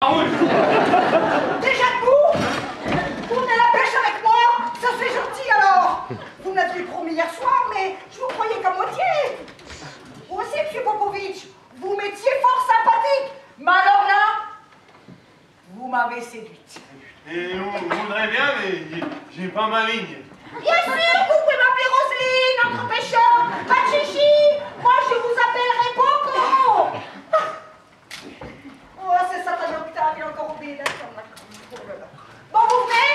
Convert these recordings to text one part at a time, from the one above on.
Déjà debout? Vous venez à la pêche avec moi? Ça c'est gentil alors. Vous m'aviez promis hier soir, mais je vous croyais qu'à moitié. Vous aussi, M. Popovitch, vous m'étiez fort sympathique. Mais alors là, vous m'avez séduite. Et on voudrait bien, mais j'ai pas ma ligne. Bien sûr, vous pouvez m'appeler Roselyne, entre pêcheurs. Pas de chichi. Moi, je vous appellerai Popo. Oh, c'est Satan Octave, il est encore oublié d'accord. Bon, vous venez?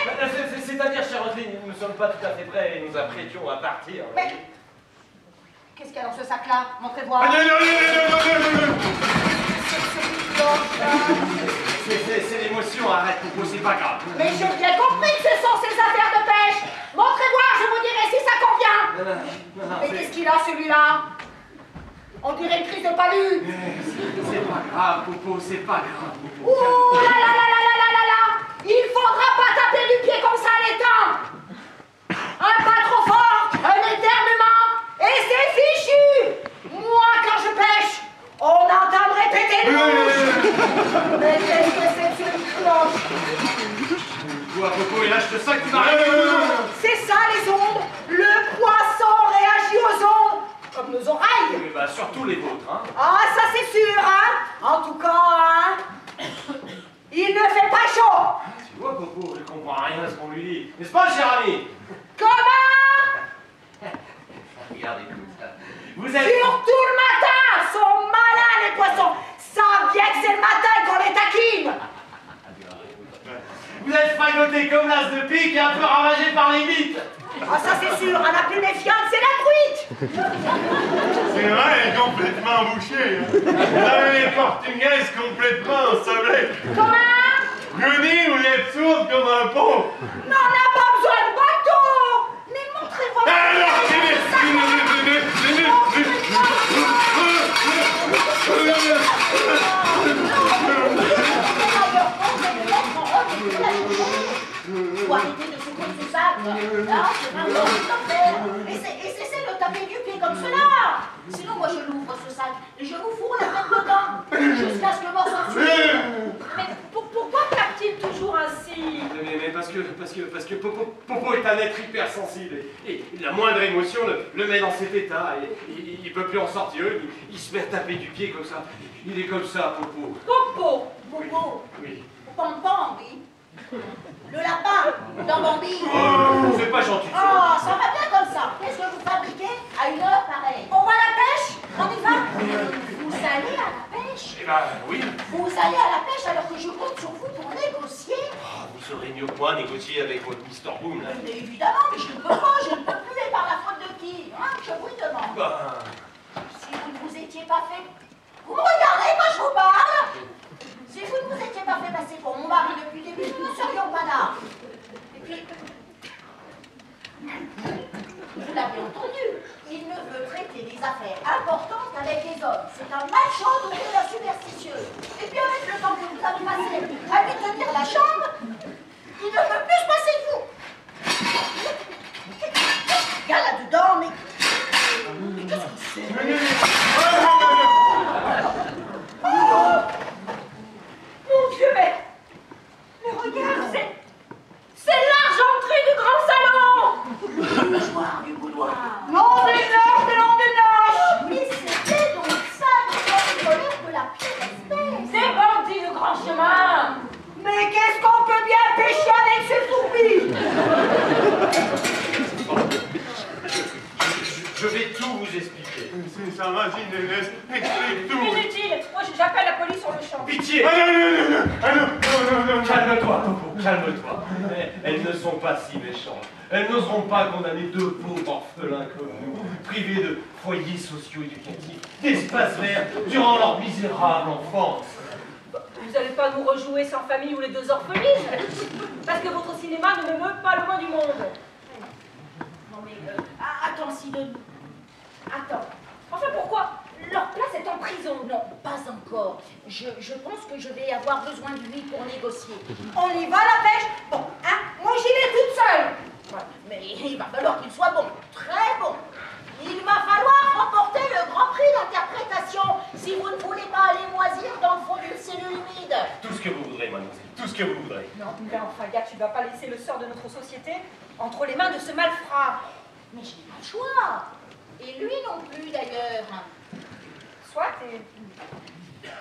C'est-à-dire, chère Roselyne, nous ne sommes pas tout à fait prêts et nous apprêtions à partir. Mais qu'est-ce qu'il y a dans ce sac-là? Montrez-moi. Ah, non. C'est l'émotion, arrête, Popo, c'est pas grave. Mais j'ai bien compris que ce sont ces affaires de pêche. Montrez-moi, je vous dirai si ça convient. Non, Mais qu'est-ce qu'il a, celui-là? On dirait une crise de palu. c'est pas grave, Popo, c'est pas grave, Popo. Ouh là là là là là là là là. Il faudra pas taper du pied comme ça à l'étang. Un pas trop fort, un éternuement, et c'est fichu. Moi, quand je pêche, on entendrait péter le rouge. Mais qu'est-ce que c'est que cette cloche? Toi, Popo, et là, je te sens que tu vas C'est ça, les ondes. Le poisson réagit aux ondes, comme nos oreilles. Mais bah, surtout les vôtres, hein. Ah, ça c'est sûr, hein. En tout cas, hein. Il ne fait pas chaud. Tu vois, Popo, je comprends rien à ce qu'on lui dit. N'est-ce pas, cher ami? Comment? Regarde, écoute. Vous êtes... Surtout le matin, sont malins les poissons. Ça vient que c'est le matin qu'on les taquine. Vous êtes fagoté comme l'as de pique et un peu ravagé par les mythes. Ah, ça c'est sûr, à la plus méfiante, c'est la truite. C'est vrai, elle est complètement bouchée. Là, elle est portugaise complètement, ça blé. Comment? Je dis, vous êtes sourde comme un pot. Mais on n'a pas besoin de bateau. Mais montrez-moi. Faut arrêter de secouer ce sac. Là, c'est vraiment ce Essayez de taper du pied comme cela. Sinon, moi, je l'ouvre ce sac et je vous fourre la tête dedans jusqu'à ce que le morceau suive. Mais pourquoi tape-t-il toujours ainsi? Mais parce que Popo est un être hypersensible et la moindre émotion le met dans cet état et il peut plus en sortir. Il se met à taper du pied comme ça. Il est comme ça, Popo. Popo! Bobo, Oui. Pom-Pom, oui. Le lapin dans Bambi. Oh, c'est pas gentil. Oh, ça va bien comme ça. Qu'est-ce que vous fabriquez à une heure pareille? On va à la pêche? On y va? Vous allez à la pêche? Eh ben oui. Vous allez à la pêche alors que je compte sur vous pour négocier? Oh, vous saurez mieux que moi négocier avec votre Mr. Boom là. Mais évidemment, mais je ne peux pas, je ne peux plus. Et par la faute de qui? Hein, je vous demande. Bah, Si vous ne vous étiez pas fait... Vous me regardez quand je vous parle? Si vous ne vous étiez pas fait passer pour mon mari depuis le début, nous ne serions pas là. Et puis... Vous l'avez entendu, il ne veut traiter des affaires importantes avec les hommes. C'est un marchand de la superstitieux. Et puis avec le temps que vous avez passé à lui tenir la chambre, il ne veut plus se passer de vous. Regarde là-dedans, mais qu'est-ce que c'est? Mon Dieu, mais regarde, c'est l'argenterie du grand salon! Le bougeoir du boudoir. Nom des noces, de nom des noces! Mais c'était donc ça, le voleur de la pire espèce. Des bandits de grand chemin! Mais qu'est-ce qu'on peut bien pêcher avec ces toupies? je vais tout vous expliquer. Ça va, Zinès, explique tout. Inutile! Moi, j'appelle la police sur le champ. Pitié! Ah non. Calme-toi, Popo, calme-toi. Elles ne sont pas si méchantes. Elles n'oseront pas condamner deux pauvres orphelins comme nous, privés de foyers socio-éducatifs, d'espaces verts, durant leur misérable enfance. Vous n'allez pas nous rejouer sans famille ou les deux orphelines? Parce que votre cinéma ne me meut pas le moins du monde. Non mais, attends, Sidonie. Attends. Enfin, pourquoi? Leur place est en prison. Non, pas encore. Je pense que je vais avoir besoin de lui pour négocier. On y va à la pêche? Bon, hein? Moi j'y vais toute seule. Ouais, mais il va falloir qu'il soit bon, très bon. Il va falloir remporter le grand prix d'interprétation si vous ne voulez pas aller moisir dans le fond d'une cellule humide. Tout ce que vous voudrez. voudrez, mademoiselle, tout ce que vous voudrez. Non, mais enfin, gars, tu vas pas laisser le sort de notre société entre les mains de ce malfrat. Mais je n'ai pas le choix. Et lui non plus, d'ailleurs. Soit, et...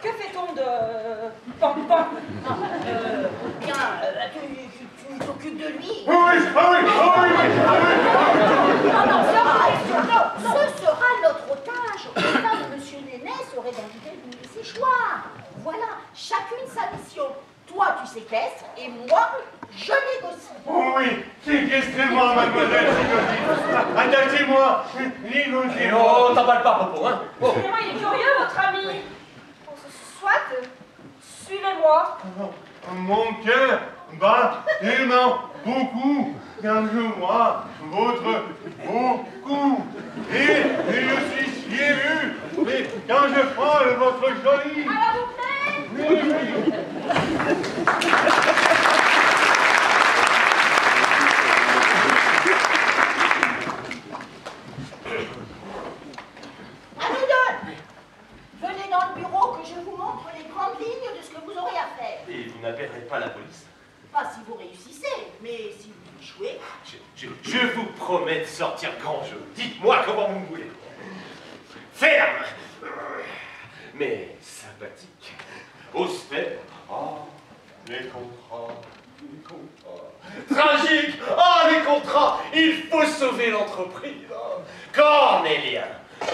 Que fait-on de... Pam-pam? Bien, tu t'occupes de lui. Oui, ah oui, ah oui, ah oui. Non, ce sera notre otage. Au cas où Monsieur Nénet serait dans l'idée de nous laisser choix. Voilà, chacune sa mission. Toi, tu séquestres, et moi, je négocie. Oh oui, séquestrez-moi, mademoiselle Psychotique. Attachez-moi, négociez-moi. Oh, t'emballes pas, Popo, hein? Oh. Excusez-moi, il est curieux, votre ami. Soit, suivez-moi. Mon cœur bat tellement beaucoup quand je vois votre beau cou. Et je suis si ému, mais quand je frôle votre joli... Alors, vous plaît? Oui, oui. À nous deux. Venez dans le bureau que je vous montre les grandes lignes de ce que vous aurez à faire. Et vous n'appellerez pas la police? Pas si vous réussissez, mais si vous échouez... Je vous promets de sortir grand jeu. Dites-moi comment vous me voulez. Ferme, mais sympathique. Austère. Oh, les contrats. Les contrats. Tragique. Oh, les contrats. Il faut sauver l'entreprise. Cornélien.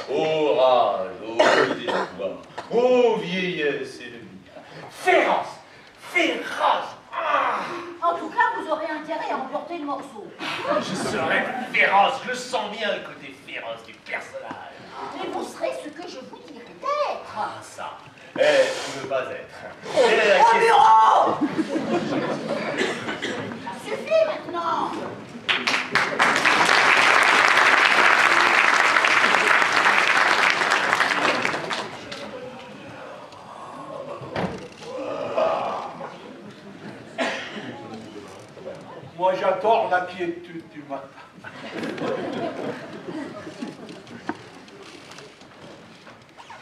Ô rage, ô désespoir, ô vieillesse et demi. Féroce. Féroce. Ah. En tout cas, vous aurez intérêt à emporter le morceau. Je serai féroce, je le sens bien le côté féroce du personnage. Mais vous serez ce que je vous dirai d'être. Ah ça, ne pas être. C'est la Au question. bureau! Ça suffit maintenant. Moi, j'adore la quiétude du matin.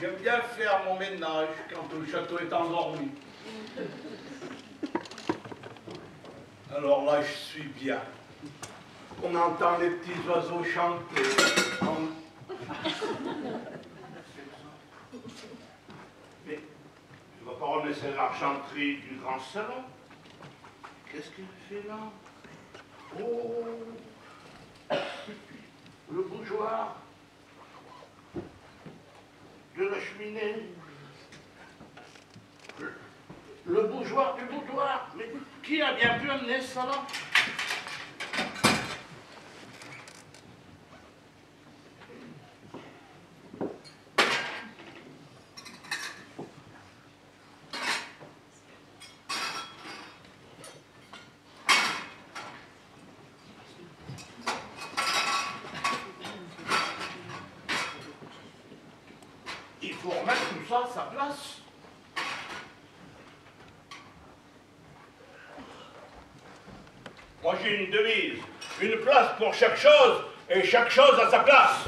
J'aime bien faire mon ménage quand le château est endormi. Alors là, je suis bien. On entend les petits oiseaux chanter. Mais je ne vais pas remettre l'argenterie du grand salon. Qu'est-ce qu'il fait là? Oh, le bougeoir de la cheminée. Le bougeoir du boudoir. Mais qui a bien pu amener ça là? Il faut remettre tout ça à sa place. Moi j'ai une devise, une place pour chaque chose et chaque chose à sa place.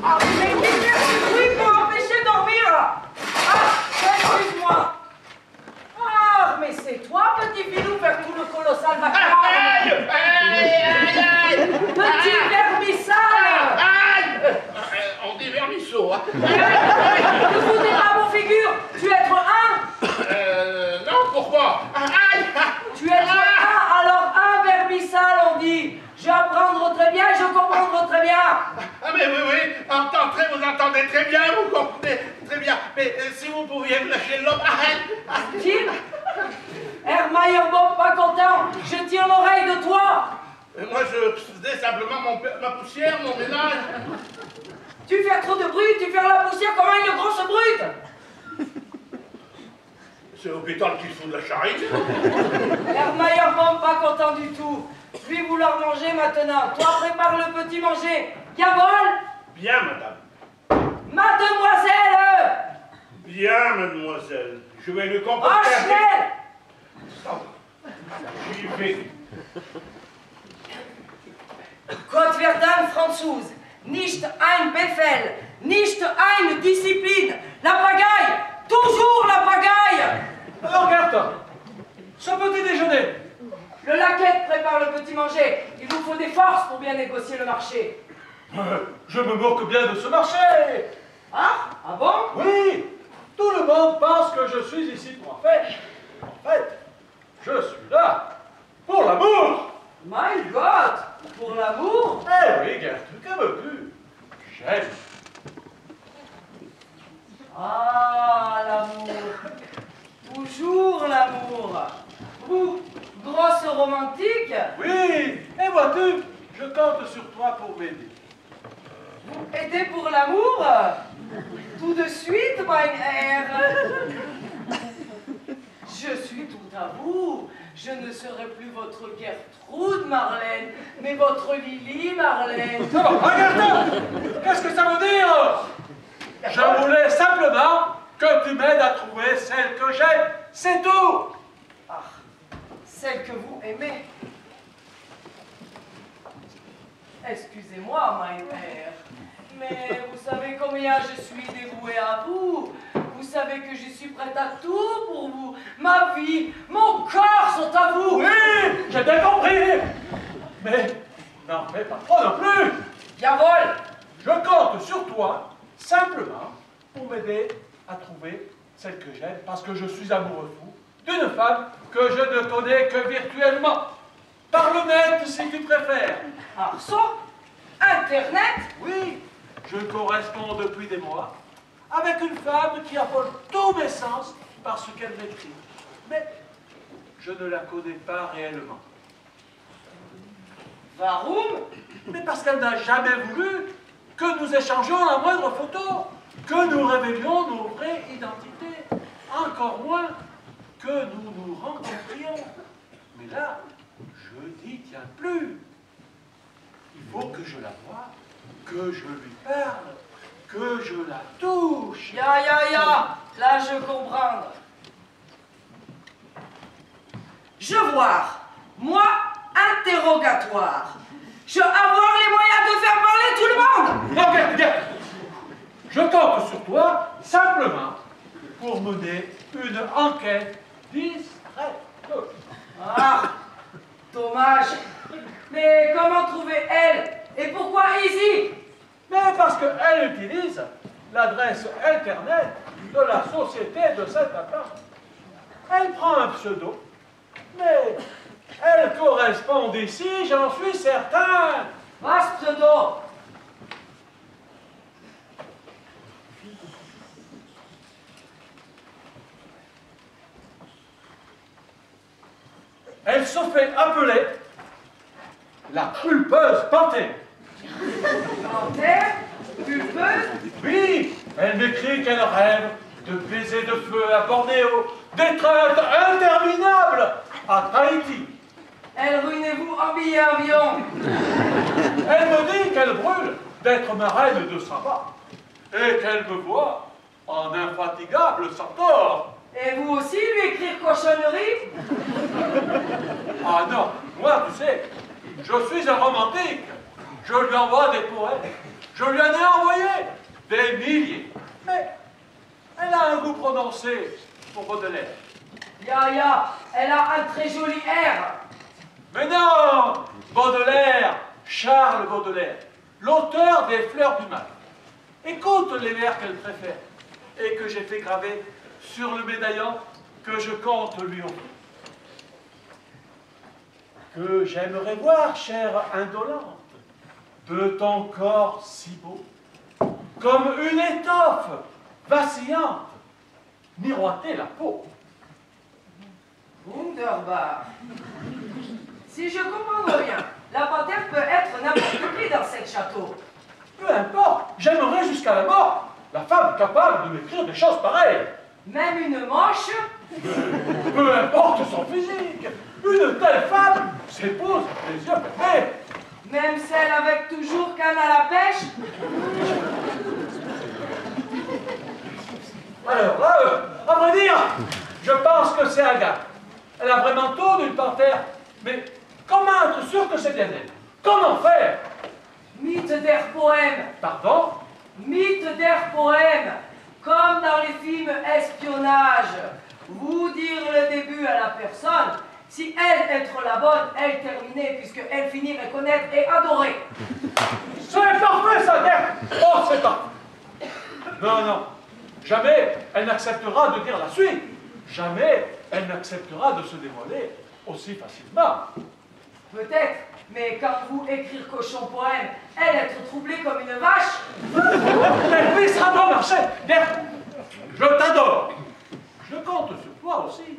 Ah, mais oui, pour empêcher de dormir. Ah, excuse-moi. Ah, mais c'est toi, petit filou, vers tout le colossal vacarme. Aïe, aïe, aïe, aïe. Petit vermissale. Aïe. On dit vermisseau, hein. Ne foutez pas vos figures. Tu es être un. Non, pourquoi? Aïe. Tu es être un, alors un vermissale, on dit. J'apprendre très bien, je comprendre très bien. Ah mais oui, entendrez, vous entendez très bien, vous comprenez très bien. Mais si vous pouviez me lâcher l'homme, Tim, Hermayer, bon, pas content, je tire l'oreille de toi. moi je faisais simplement ma poussière, mon ménage. Tu fais trop de bruit, tu fais la poussière comme une grosse brute. C'est l'hôpital qui se fout de la charité. Hermayer, bon, pas content du tout. Je vais vouloir manger maintenant. Toi, prépare le petit manger. Gavole. Bien, madame. Mademoiselle. Bien, mademoiselle. Je vais lui comporter. Ah, schnell. J'y vais. Gott verdammt Franzoose. Nicht ein Befehl. Nicht eine Discipline. La pagaille. Toujours la pagaille. Alors, Gertin, petit manger. Il vous faut des forces pour bien négocier le marché. Je me moque bien de ce marché. Ah? Ah bon? Oui, tout le monde pense que je suis ici pour en fait. En fait, je suis là pour l'amour. My God! Pour l'amour? Eh oui, Gertrude, que veux-tu? J'aime. Ah, l'amour. Toujours l'amour. Vous, grosse romantique, Oui, et vois-tu, je compte sur toi pour m'aider. vous aidez pour l'amour? Tout de suite, mein Herr. Je suis tout à vous. Je ne serai plus votre Gertrude, Marlène, mais votre Lily, Marlène. Ça va, regarde! Qu'est-ce que ça veut dire? Je voulais simplement que tu m'aides à trouver celle que j'aime. C'est tout! Ah, celle que vous aimez. Excusez-moi, mein Herr, mais vous savez combien je suis dévouée à vous. Vous savez que je suis prête à tout pour vous. Ma vie, mon corps sont à vous. Oui, j'ai bien compris! Mais n'en fais pas trop non plus! Diavole! Je compte sur toi, simplement, pour m'aider à trouver celle que j'aime, parce que je suis amoureux fou d'une femme que je ne connais que virtuellement. Par le net, si tu préfères. Arceau? Internet? Oui, je corresponds depuis des mois avec une femme qui affole tous mes sens par ce qu'elle m'écrit. Mais je ne la connais pas réellement. Warum? Mais parce qu'elle n'a jamais voulu que nous échangions la moindre photo, que nous révélions nos vraies identités, encore moins que nous nous rencontrions. Mais là, je n'y tiens plus. Il faut que je la voie, que je lui parle, que je la touche. Ya, ya, ya! Là, je comprends. Je voir. Moi, interrogatoire. Je avoir les moyens de faire parler tout le monde. Non, regarde. Je compte sur toi simplement pour mener une enquête discrète. Ah, dommage. Mais comment trouver elle? Et pourquoi Easy? Mais parce qu'elle utilise l'adresse Internet de la société de cet appart. Elle prend un pseudo, mais elle correspond d'ici, j'en suis certain. Was pseudo? Elle se fait appeler la pulpeuse panthère. Panthère? Pulpeuse? Oui, elle m'écrit qu'elle rêve de baisers de feu à Bornéo, d'étreintes interminables à Tahiti. Elle ruinez-vous en billet avion. Elle me dit qu'elle brûle d'être ma reine de Saba et qu'elle me voit en infatigable centaure. Et vous aussi lui écrire cochonnerie? Ah non, moi, tu sais, je suis un romantique. Je lui envoie des poèmes. Je lui en ai envoyé des milliers. Mais elle a un goût prononcé pour Baudelaire. Ya, ya, elle a un très joli air. Mais non! Baudelaire, Charles Baudelaire, l'auteur des Fleurs du Mal. Écoute les vers qu'elle préfère et que j'ai fait graver sur le médaillon que je compte lui offrir. Que j'aimerais voir, chère indolente, de ton corps si beau, comme une étoffe vacillante, miroiter la peau. Wunderbar. Si je comprends rien, la panthère peut être n'importe qui dans ce château. Peu importe, j'aimerais jusqu'à la mort la femme capable de m'écrire des choses pareilles. Même une moche? Peu importe son physique, une telle femme s'épouse les yeux fermés. Même celle avec toujours canne à la pêche? Alors là, à vrai dire, je pense que c'est Agathe. Elle a vraiment tout d'une panthère. Mais comment être sûr que c'est bien elle? Comment faire? Mythe der Poème. Pardon? Mythe der Poème. Comme dans les films espionnage. Vous dire le début à la personne Si elle être la bonne, elle terminée, puisque elle finirait connaître et adorer. C'est parfait, ça, Dirk. Oh, c'est parfait. Non, non. Jamais elle n'acceptera de dire la suite. Jamais elle n'acceptera de se dévoiler aussi facilement. Peut-être, mais quand vous écrire cochon poème, elle être troublée comme une vache. Elle lui sera bon marché. Dirk, je t'adore. Je compte sur toi aussi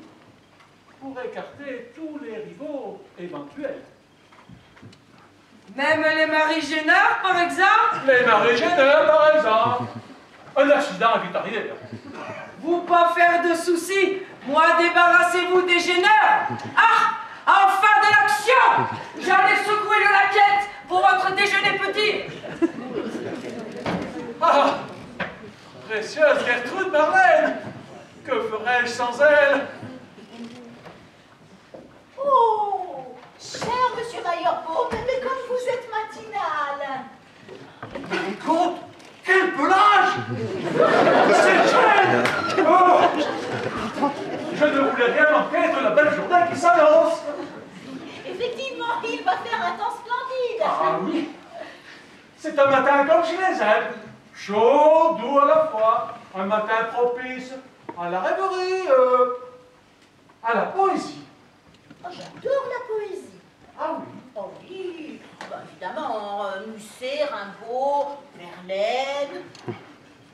pour écarter tous les rivaux éventuels. Même les maris gêneurs, par exemple? Les maris gêneurs, par exemple. Un accident vite arrivé. Vous pas faire de soucis. Moi, débarrassez-vous des gêneurs. Ah, enfin de l'action. J'allais secouer le laquette pour votre déjeuner petit. Ah, précieuse Gertrude Marlène, que ferais-je sans elle? Oh, cher monsieur Meyerbaum, mais comme vous êtes matinal. Écoute, quel pelage! C'est jeune! Oh, je ne voulais rien manquer de la belle journée qui s'annonce. Effectivement, il va faire un temps splendide. Ah oui, c'est un matin comme je les aime. Chaud, doux à la fois. Un matin propice à la rêverie, à la poésie. Oh, j'adore la poésie. Ah oui. Oh oui, bah, évidemment, Musset, Rimbaud, Verlaine.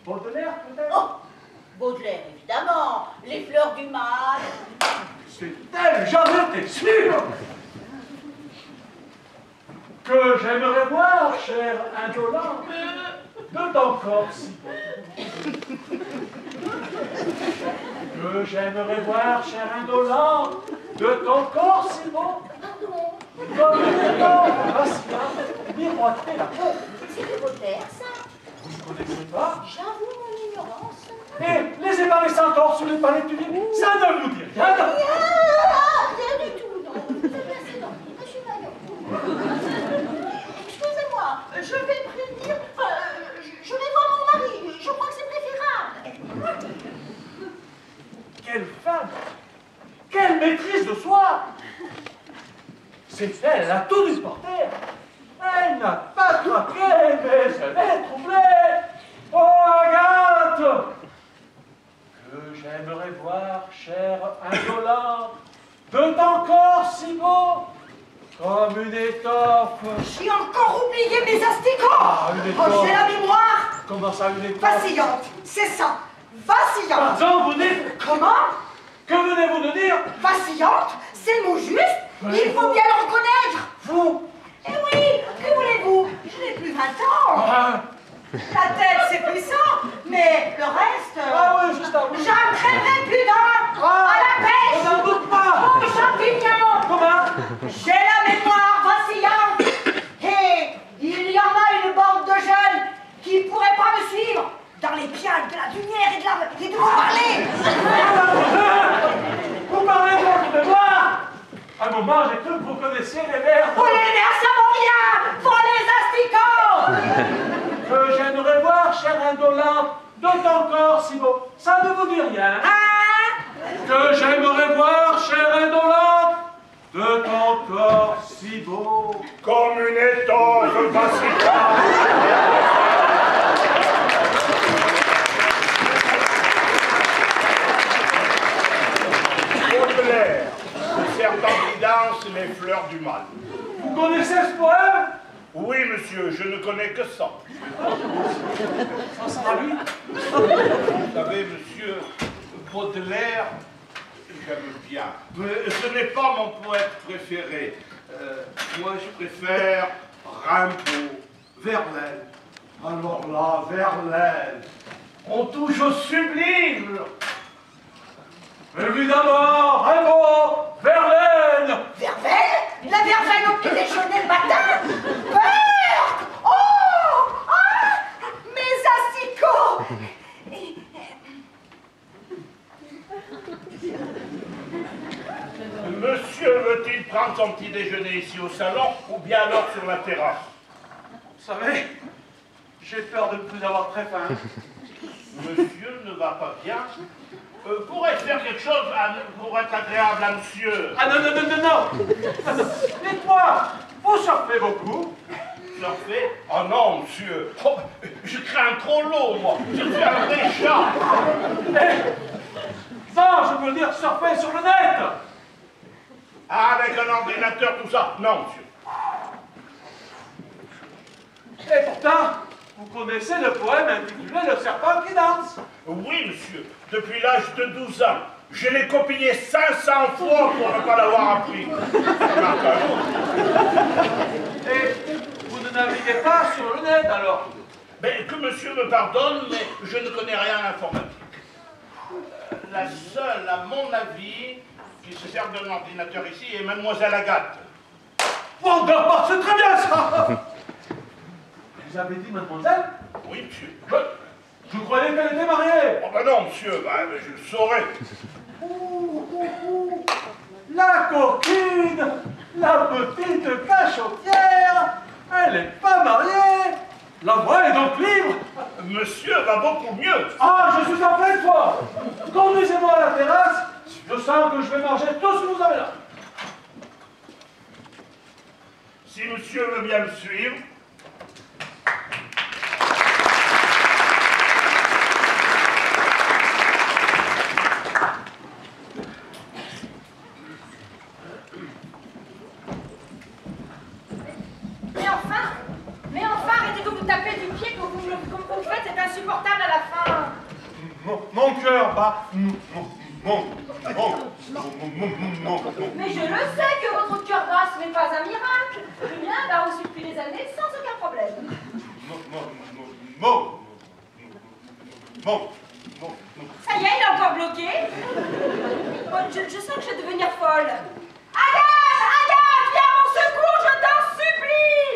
Baudelaire peut-être? Oh, Baudelaire, évidemment, Les Fleurs du Mal. C'est elle, j'en étais sûr. Que j'aimerais voir, cher indolent, de ton corps si beau. Que j'aimerais voir, cher indolent, de ton corps si beau. Pardon, Comme le temps vacillant, miroiter la peau. c'est de Voltaire, ça. Vous ne connaissez pas? J'avoue mon ignorance. Et les évanescentes sous les palais du lit, ça ne vous dit rien? Rien du tout, non. Vous êtes assez dormi, monsieur Meyerbaum. Excusez-moi, je vais prévenir. Je vais voir mon mari. Je crois que c'est préférable. Quelle femme! Quelle maîtrise de soi! C'est elle, elle a tout dû porter. Elle n'a pas craqué, mais elle est troublée. Oh, Agathe! Que j'aimerais voir, cher indolent, de ton corps si beau, comme une étoffe. J'ai encore oublié mes asticots. Ah, une Oh, étoffe. j'ai la mémoire Comment ça, une étoffe? vacillante. C'est ça. Vacillante. Pardon, vous dites? Comment? Que venez-vous de dire? Vacillante, c'est le mot juste. Il faut bien le reconnaître. Vous? Eh oui, que voulez-vous? Je n'ai plus 20 ans. Ah, La tête, c'est puissant, mais le reste... ah oui, juste à vous. J'en crèverai plus d'un. Ah, À la pêche. on n'en doute pas. Aux champignons. Comment? J'ai la mémoire vacillante. Et il y en a une bande de jeunes qui ne pourraient pas me suivre dans les piailles de la lumière et de vous parler. Vous parlez donc de moi? À un moment, j'ai cru que vous connaissiez les vers. Oh, les nerfs, ça vaut rien. Pour les asticots. Que j'aimerais voir, cher indolent, de ton corps si beau. Ça ne vous dit rien? Hein? Que j'aimerais voir, cher indolent, de ton corps si beau. Comme une étoffe vacillante. Baudelaire, certains qui dansent les fleurs du mal. Vous connaissez ce poème? Oui, monsieur, je ne connais que ça. Ça sera lui. Vous savez, monsieur, Baudelaire, j'aime bien. Mais ce n'est pas mon poète préféré. Moi, je préfère Rimbaud, Verlaine. Alors là, Verlaine, on touche au sublime. Évidemment, Rimbaud, Verlaine. Verveine? La verveine au petit déjeuner le matin? Peur! Oh! Ah! Mes asticots! Monsieur veut-il prendre son petit déjeuner ici au salon ou bien alors sur la terrasse? Vous savez, j'ai peur de ne plus avoir très faim. Monsieur ne va pas bien. pourrais-je faire quelque chose pour être agréable à monsieur? Ah non, non, non, non, non. Dites-moi, vous surfez beaucoup? Surfer? Oh non, monsieur. Oh, je crains trop l'eau, moi. Je suis un vrai chat. Non, je veux dire surfer sur le net. Avec un ordinateur, tout ça? Non, monsieur. Et pourtant, vous connaissez le poème intitulé Le serpent qui danse? Oui, monsieur. Depuis l'âge de 12 ans. Je l'ai copié 500 fois pour ne pas l'avoir appris. Et vous ne naviguez pas sur le net alors? Mais que monsieur me pardonne, mais je ne connais rien à l'informatique. La seule, à mon avis, qui se sert d'un ordinateur ici est Mademoiselle Agathe. Bon, d'accord, c'est très bien ça. Vous avez dit mademoiselle? Oui, monsieur. Je croyais qu'elle était mariée. Oh ben non, monsieur, ben, je le saurais. La coquine, la petite cachotière, elle n'est pas mariée. La voie est donc libre. Monsieur va beaucoup mieux. Ah, je suis en pleine foi. Conduisez-moi à la terrasse. Je sens que je vais manger tout ce que vous avez là. Si monsieur veut bien me suivre. Mais enfin, arrêtez de vous taper du pied comme vous le faites, c'est insupportable à la fin. Mon cœur bat. Mais je le sais que votre cœur bat, ce n'est pas un miracle. Le mien bat aussi depuis des années sans aucun problème. Ça y est, il est encore bloqué. Oh, je sens que je vais devenir folle. Agathe! Agathe! Viens à mon secours, je t'en supplie!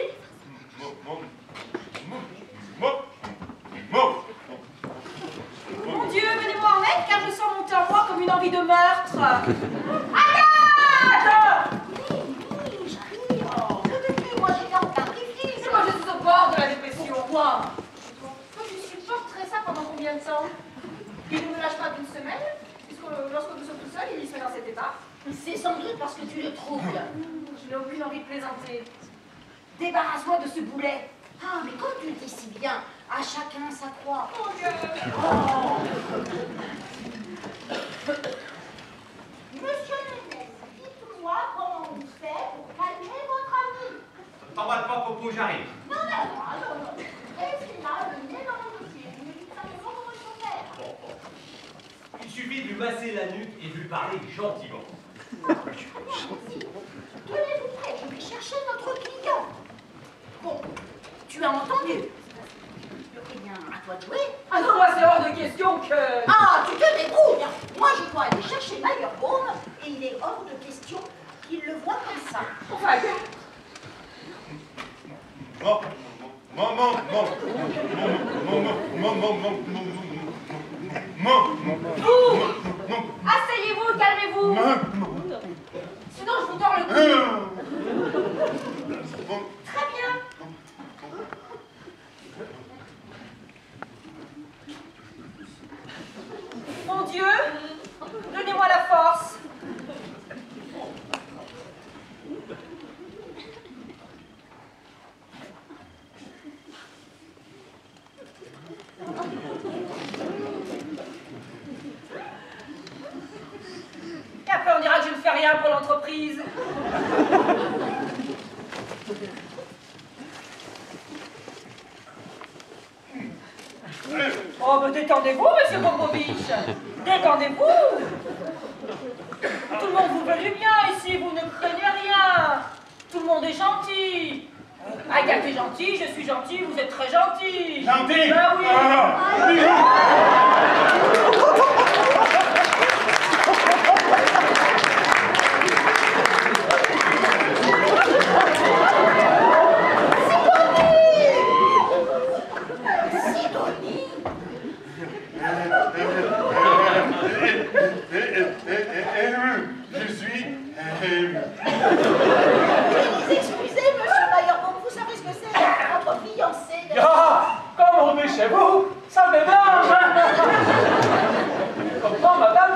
Mon Dieu, venez-moi en aide car je sens monter en moi comme une envie de meurtre. Agathe! Oui, j'arrive. Que depuis, moi j'étais en plein défi. Moi je suis au bord de la dépression. Pourquoi? Je supporterai ça pendant combien de temps? Il ne me lâche pas d'une semaine, puisque lorsque nous sommes tout seuls, il se met dans cet état. C'est sans doute parce que tu le troubles. Je n'ai aucune envie de plaisanter. Débarrasse-moi de ce boulet. Ah, mais comme tu le dis si bien, à chacun sa croix. Mon Dieu! Oh. Monsieur Ménès, dites-moi comment vous faites pour calmer votre ami. T'emballe pas, Popo, j'arrive. Non, non. Est-ce qu'il a le nez dans le dossier? Vous me dites simplement comment il faut faire. Il suffit de lui masser la nuque et de lui parler gentiment. Tenez-vous prêt, je vais chercher notre client. Bon, tu as entendu? Eh bien, à toi de jouer. Ah non, moi c'est hors de question que... Ah, tu te débrouilles. Moi, je dois aller chercher Meyerbaum et il est hors de question qu'il le voit comme ça. Enfin, Asseyez-vous, calmez-vous. Sinon, je vous tords le cou. Très bien. mon Dieu, donnez-moi la force. Et après, on dira que je ne fais rien pour l'entreprise. Oh, mais détendez-vous, monsieur Popovitch. Détendez-vous. Tout le monde vous veut du bien ici, vous ne craignez rien. Tout le monde est gentil. Agathe est gentille, je suis gentil, vous êtes très gentil. Gentil? Ben oui. Je suis ému. Excusez, monsieur Meyerbaum, vous savez ce que c'est entre fiancés. Ah, comme on est chez vous, ça mélange. Comment, madame,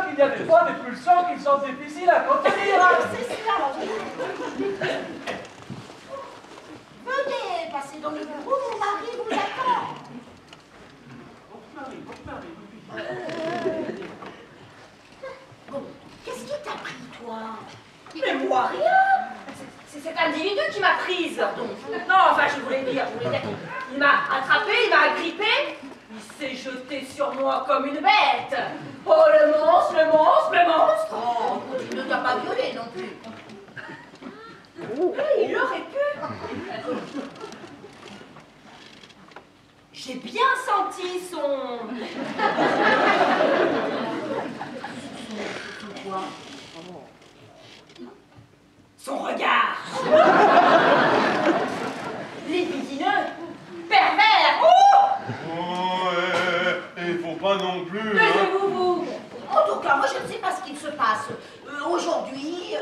Mais moi, rien. C'est cet individu qui m'a prise. Non, enfin, je voulais dire qu'il m'a attrapée, il m'a agrippée. Il s'est jeté sur moi comme une bête. Oh, le monstre, le monstre, le monstre. Oh, il ne t'a pas violé non plus. Oui, il aurait pu. J'ai bien senti son... Son regard. Libidineux, pervers. Oh, il faut pas non plus. Hein. Taisez-vous, vous. En tout cas, moi je ne sais pas ce qu'il se passe. Aujourd'hui,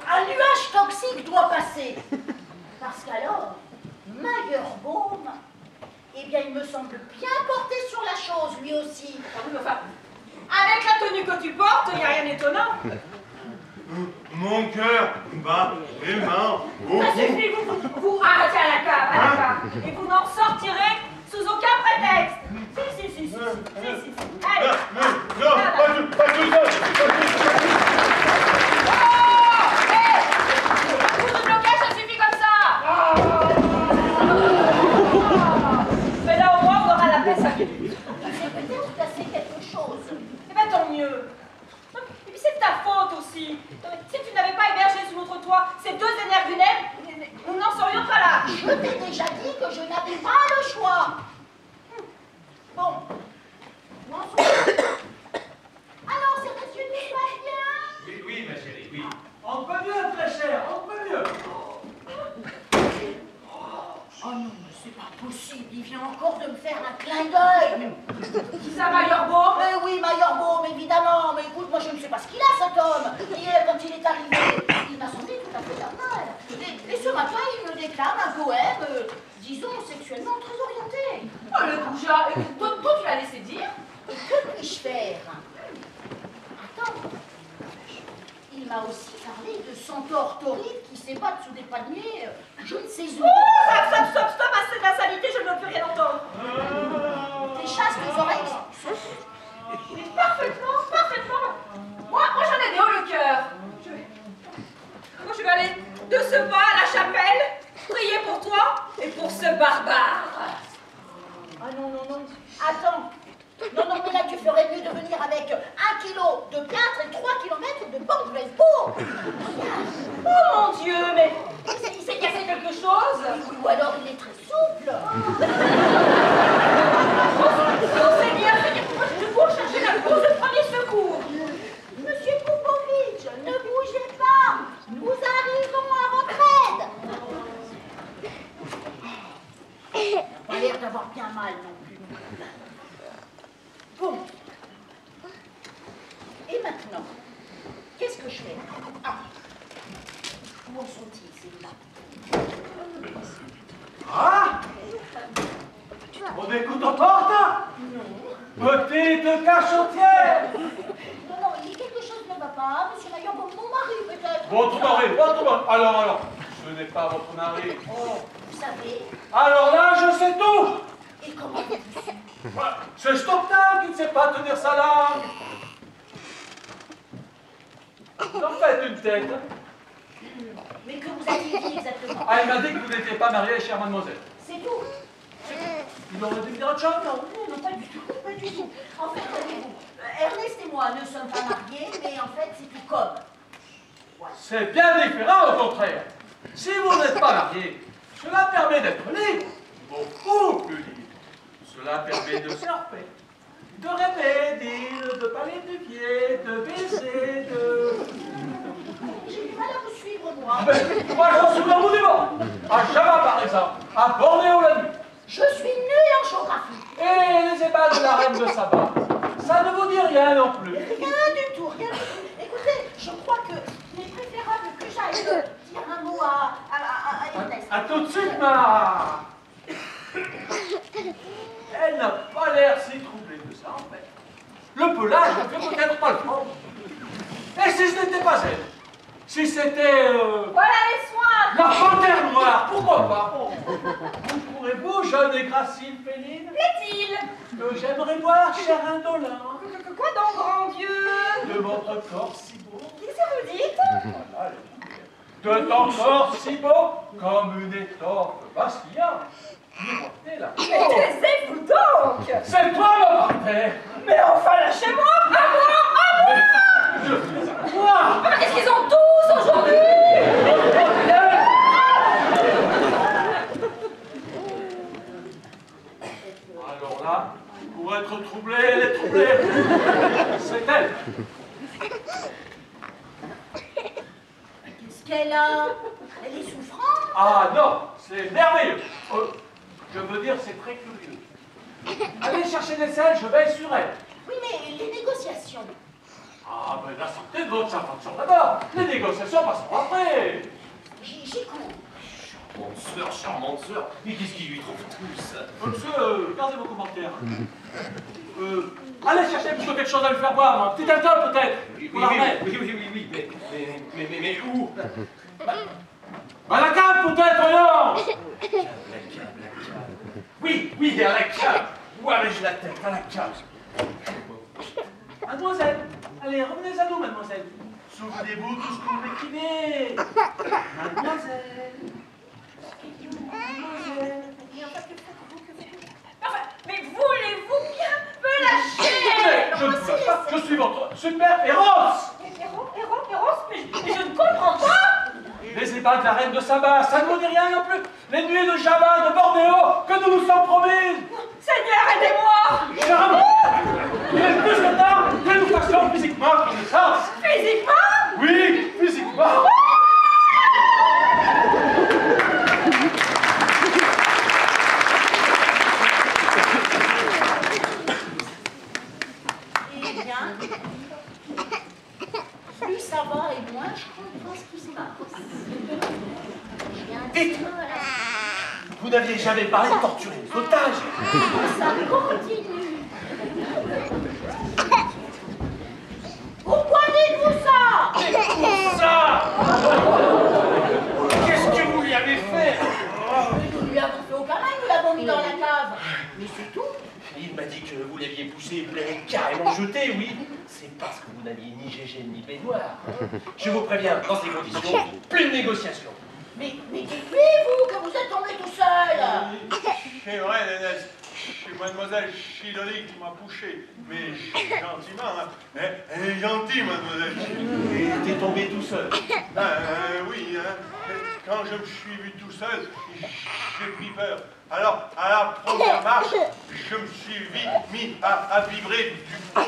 un nuage toxique doit passer. Parce qu'alors, Meyerbaum, eh bien il me semble bien porté sur la chose, lui aussi. Ah oui, enfin, avec la tenue que tu portes, il n'y a rien d'étonnant. Mon cœur bat les mains au Ça cou. suffit, vous arrêtez à la cave, et vous n'en sortirez sous aucun prétexte. Si. Allez. Non, pas tout seul. Oh, hé, vous de blocage, ça suffit comme ça. Mais là, au moins, on aura la paix 5 minutes. C'est peut-être cassé quelque chose. Eh bien, tant mieux. Et puis, c'est de ta faute aussi. Si tu n'avais pas hébergé sous notre toit ces deux énergumènes, nous n'en serions pas là. Je t'ai déjà dit que je n'avais pas le choix. Bon. Bonsoir. Alors, c'est monsieur Dupaille. Oui, ma chérie, oui. On peut mieux, très cher, on peut mieux. Oh non, mais c'est pas possible. Il vient encore de me faire un clin d'œil. Qui ça, Meyerbaum? Mais oui, Meyerbaum, évidemment. Mais écoute, moi je ne sais pas ce qu'il a, cet homme. Hier, quand il est arrivé, il m'a semblé tout à fait normal. Et ce matin, il me déclame un poème, disons, sexuellement très orienté. Oh, le goujat. Toi, tu l'as laissé dire? Que puis-je faire? Attends. Il m'a aussi parlé de centaures torrides qui s'ébattent sous des palmiers, je ne sais où. Oh, stop, assez d'insanité, je ne veux plus rien entendre. Tes chastes oreilles. Mais parfaitement. Moi, j'en ai des hauts le cœur. Moi, je vais aller de ce pas à la chapelle, prier pour toi et pour ce barbare. Ah non. Attends. Non, mais là, tu ferais mieux de venir avec 1 kilo de plâtre et 3 kilomètres de bande de baseball. Oh mon Dieu, mais il s'est cassé quelque chose? Ou alors il est très souple. Non, c'est bien, moi, je cours chercher la course de premier secours. Monsieur Popovitch, ne bougez pas. Nous arrivons à votre aide. Pas l'air d'avoir bien mal non plus. Bon. Et maintenant, qu'est-ce que je fais? Ah. Où en sont-ils, ces là? Ah, on écoute aux portes? Non. Petite cachotière. Non, il y a quelque chose ne va pas. Monsieur Meyerbaum, mon mari peut-être. Votre mari. Alors, ce n'est pas votre mari. Oh, vous savez. Alors là, je sais tout. Et comment vous savez? C'est Stockton qui ne sait pas tenir sa langue. Vous en faites une tête. Mais que vous avez dit exactement? Ah, il m'a dit que vous n'étiez pas mariée, chère mademoiselle. C'est tout. Il aurait dû me dire autre chose, non? Non, pas du tout, pas du tout. En fait, voyez-vous, Ernest et moi ne sommes pas mariés, mais en fait, c'est tout comme. Voilà. C'est bien différent, au contraire. Si vous n'êtes pas marié, cela permet d'être libre, beaucoup plus libre. Cela permet de surfer, de rêver d'îles, de palais de pied, de baiser, de... J'ai du mal à vous suivre, moi. Moi, j'en suis au bout du monde. À Java, par exemple, à Bornéo la nuit. Je suis nulle en géographie. Et les ébats de la reine de Saba, ça ne vous dit rien non plus. Rien du tout, rien du tout. Écoutez, je crois qu'il est préférable que j'aille dire un mot à Ernest. À tout de suite, ma... Elle n'a pas l'air si troublée que ça, en fait. Le pelage ne fait peut-être pas le fond. Et si ce n'était pas elle? Si c'était... Voilà les soins. la panthère noire, pourquoi pas? Vous pourrez-vous, jeune et gracile féline, Plaît-il? que j'aimerais voir, cher indolent, Quoi donc, grand Dieu? de votre corps si beau, Qu'il Qu'est-ce que vous dites? De ton corps si beau, comme une étoffe vacillante. Miroitez là. Mais taisez-vous donc! C'est toi le parterre. Mais enfin, lâchez-moi! À moi! Je suis à toi. Mais qu'est-ce qu'ils ont tous aujourd'hui? Alors là, pour être troublée, elle est troublée. C'est elle. Qu'est-ce qu'elle a? Elle est souffrante? Ah non, c'est merveilleux. Je veux dire, c'est très curieux. Allez chercher des selles, je veille sur elle. Oui, mais les négociations. Ah, ben la santé de votre charpentière d'abord. Les négociations passeront après. J'y cours. Charmante sœur, mais qu'est-ce qui lui trouve tout ça? Monsieur, gardez vos commentaires. Allez chercher plutôt quelque chose à lui faire boire, un petit alcool peut-être. Oui, Pour la remettre. oui, mais où? À la cave peut-être, voyons. La cave. Oui, à la cave. Où avais-je la tête? À la cave. Mademoiselle, allez, revenez à nous, mademoiselle. Souvenez-vous tout ce qu'on écrivait. Mademoiselle. Enfin, mais voulez-vous bien me lâcher? Je suis votre super féroce. Héros, mais je ne comprends pas! Les ébats de la reine de Saba, ça ne vous dit rien non plus. Les nuits de Java, de Bornéo, que nous nous sommes promises. Seigneur, aidez-moi! Charmant. Il est plus que temps que nous fassions physiquement connaissance. Physiquement? Oui, physiquement. Eh bien, plus ça va et moins je comprends ce qui se passe. Vite! Vous n'aviez jamais parlé de torturer les otages. Ça continue. Pourquoi dites-vous ça? Ça! Qu'est-ce que vous lui avez fait? Nous lui avons fait aucun mal, nous l'avons mis dans la cave. Mais c'est tout. Il m'a dit que vous l'aviez poussé, vous l'avez carrément jeté, oui. C'est parce que vous n'aviez ni Gégé ni baignoire. Je vous préviens, dans ces conditions, plus de négociations. Mais dites-lui, vous, que vous êtes tombé tout seul. C'est vrai, Nénès, c'est mademoiselle Chidoli qui m'a couché. Mais gentiment, hein. Elle est gentille, mademoiselle. Et t'es tombé tout seul. Oui, hein. Quand je me suis vu tout seul, j'ai pris peur. Alors, à la première marche, je me suis vite mis à vibrer du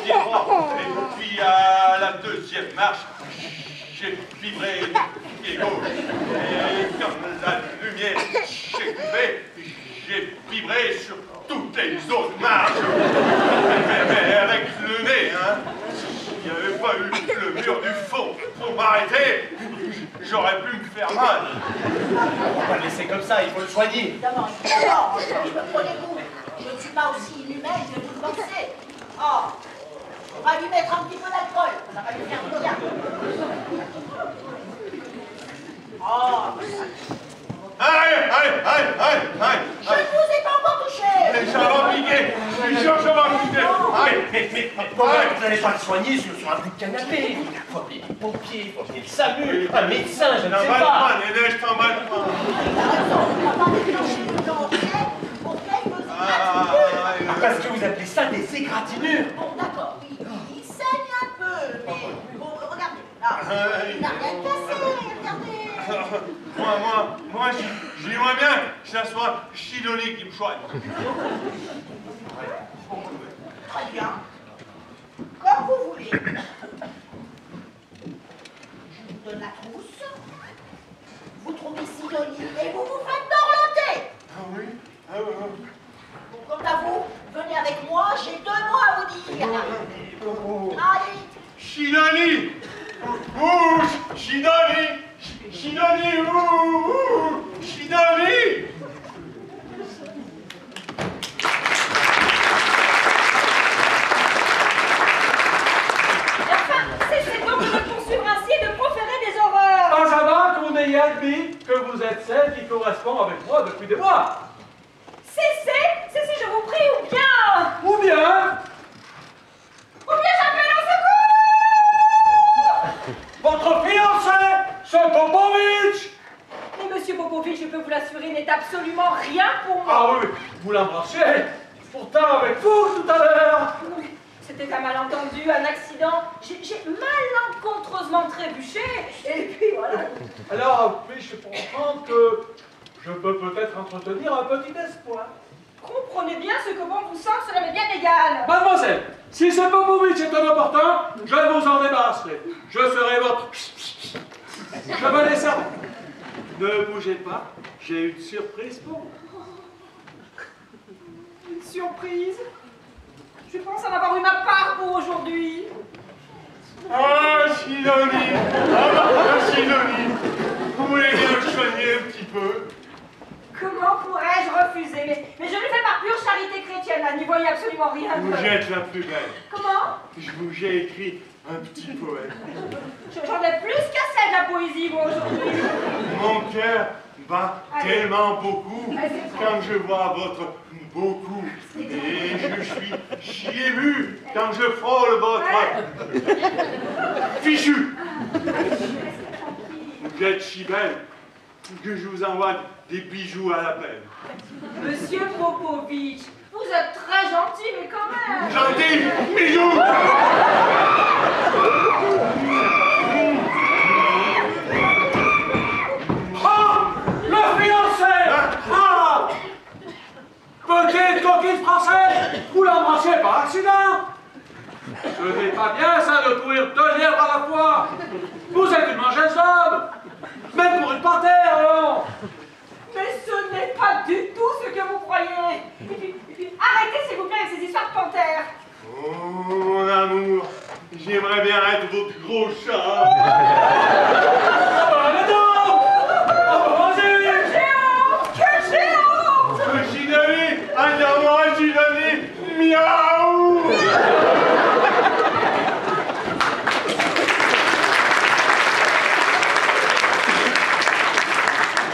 pied droit. Et puis à la deuxième marche, j'ai vibré du pied gauche. Et quand la lumière s'est coupée, j'ai vibré sur toutes les autres marches. Mais avec le nez, hein. S'il n'y avait pas eu le mur du fond pour m'arrêter, j'aurais pu me faire mal. On va pas le laisser comme ça, il faut le soigner. D'abord, prenez-vous. Je ne suis pas aussi inhumaine que vous le pensez. Oh, on va lui mettre un petit peu d'alcool. Ça va lui faire du bien. Oh, Aïe! je ne vous ai pas encore touché. Ça va piquer. Je suis sûr que ça va piquer. Aïe! Mais pourquoi vous n'allez pas le soigner sur un bout de canapé? Il faut appeler les pompiers, il faut appeler le SAMU, un médecin, je ne sais T'emballes pas. pas, Néné, je t'emballe pas. Il a raison, on va pas déclencher le danger pour quelques égratignures. Parce que vous appelez ça des égratignures. Bon, d'accord, oui, il saigne un peu, mais bon, regardez, là, il n'a rien cassé, regardez. Moi, j'aimerais bien que ça soit Chidoli qui me choisit. Très bien, comme vous voulez. Je vous donne la trousse, vous trouvez Sidonie et vous vous faites dorloter. Ah oui? Bon, quant à vous, venez avec moi, j'ai 2 mots à vous dire. Allez. Chidoli! Ouh! Chidoli! Chidoli! Ouh! Chidoli! Enfin, cessez donc de me poursuivre ainsi et de proférer des horreurs! Pas avant que vous n'ayez admis que vous êtes celle qui correspond avec moi depuis des mois. Cessez, je vous prie, ou bien... Ou bien, Ou bien j'appelle au secours! Votre fiancé, c'est Popovitch! Mais monsieur Popovitch, je peux vous l'assurer, n'est absolument rien pour moi. Ah oui, vous l'embrassiez, pourtant avec vous tout à l'heure. C'était un malentendu, un accident. J'ai malencontreusement trébuché, et puis voilà. Alors, puis-je comprendre que je peux peut-être entretenir un petit espoir? Comprenez bien ce que bon vous semble, cela m'est bien égal. Mademoiselle, si ce Popovitch est un opportun, je vous en débarrasserai. Je serai votre chevalet servant. Ne bougez pas, j'ai une surprise pour vous. Une surprise. Je pense en avoir eu ma part pour aujourd'hui. Ah, Sidonie! Ah, Sidonie! Vous voulez bien me soigner un petit peu? Comment pourrais-je refuser? Mais je le fais par pure charité chrétienne, là, n'y voyez absolument rien de... Vous êtes la plus belle. Comment? J'ai écrit un petit poème. J'en ai plus qu'assez de la poésie, moi, aujourd'hui. Mon cœur bat tellement beaucoup quand je vois votre beaucoup. Et je suis si ému quand je frôle votre fichu. Vous êtes si belle que je vous envoie des bijoux à la peine. Monsieur Popovitch, vous êtes très gentil, mais quand même. Gentil, bijoux. Ah, le fiancé! Ah! Petite coquine française, vous l'embrassez par accident. Ce n'est pas bien ça de courir 2 lièvres à la fois. Vous êtes une mangeuse d'homme, même pour une panthère, alors. Mais ce n'est pas du tout ce que vous croyez. Et puis, arrêtez s'il vous plaît avec ces histoires de panthères. Oh, mon amour, j'aimerais bien être votre gros chat. Allez donc! Oh, vas-y! Que j'ai honte! Sidonie, attends-moi, Sidonie, miaou!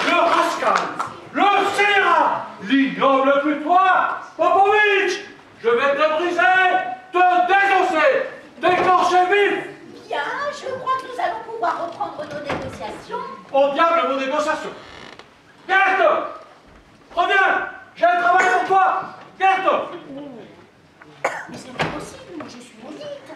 Le rascal, le scélérat, l'ignoble putois, Popovitch, je vais te briser, te désosser, t'écorcher vif. Bien, je crois que nous allons pouvoir reprendre nos négociations. Au diable vos négociations. Gerte, reviens, j'ai un travail pour toi. Gerte. Mais c'est pas possible, moi je suis maudite.